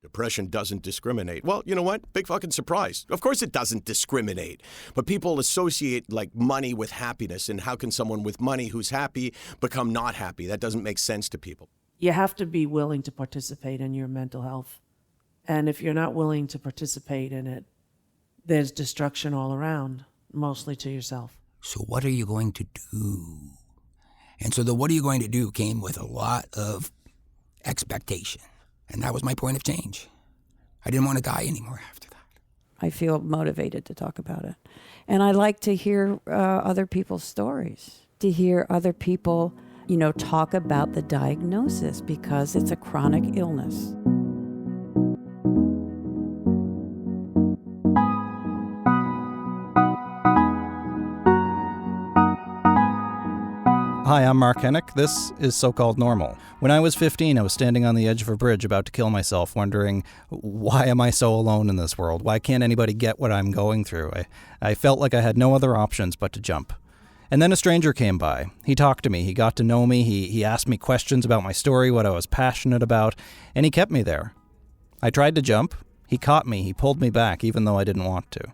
Depression doesn't discriminate. Well, you know what? Big fucking surprise. Of course it doesn't discriminate. But people associate like money with happiness. And how can someone with money who's happy become not happy? That doesn't make sense to people. You have to be willing to participate in your mental health. And if you're not willing to participate in it, there's destruction all around, mostly to yourself. So what are you going to do? And so the what are you going to do came with a lot of expectation. And that was my point of change. I didn't want to die anymore after that. I feel motivated to talk about it. And I like to hear other people's stories, to hear other people, talk about the diagnosis because it's a chronic illness. Hi, I'm Mark Henick. This is So-Called Normal. When I was 15, I was standing on the edge of a bridge about to kill myself, wondering, why am I so alone in this world? Why can't anybody get what I'm going through? I felt like I had no other options but to jump. And then a stranger came by. He talked to me. He got to know me. He asked me questions about my story, what I was passionate about, and he kept me there. I tried to jump. He caught me. He pulled me back, even though I didn't want to.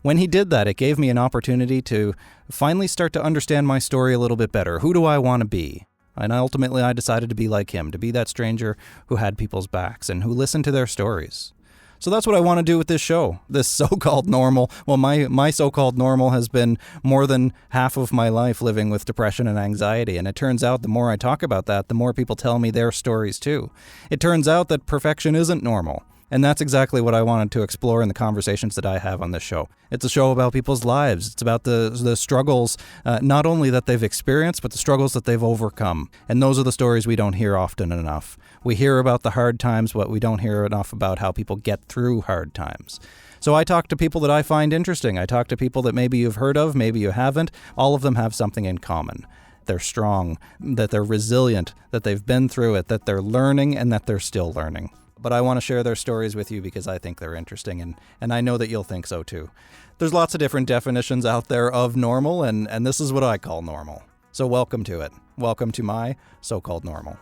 When he did that, it gave me an opportunity to finally start to understand my story a little bit better. Who do I want to be? And ultimately, I decided to be like him, to be that stranger who had people's backs and who listened to their stories. So that's what I want to do with this show, this so-called normal. Well, my so-called normal has been more than half of my life living with depression and anxiety. And it turns out the more I talk about that, the more people tell me their stories too. It turns out that perfection isn't normal. And that's exactly what I wanted to explore in the conversations that I have on this show. It's a show about people's lives. It's about the struggles, not only that they've experienced, but the struggles that they've overcome. And those are the stories we don't hear often enough. We hear about the hard times, but we don't hear enough about how people get through hard times. So I talk to people that I find interesting. I talk to people that maybe you've heard of, maybe you haven't. All of them have something in common. They're strong, that they're resilient, that they've been through it, that they're learning, and that they're still learning. But I want to share their stories with you because I think they're interesting, and I know that you'll think so too. There's lots of different definitions out there of normal, and this is what I call normal. So welcome to it. Welcome to my so-called normal.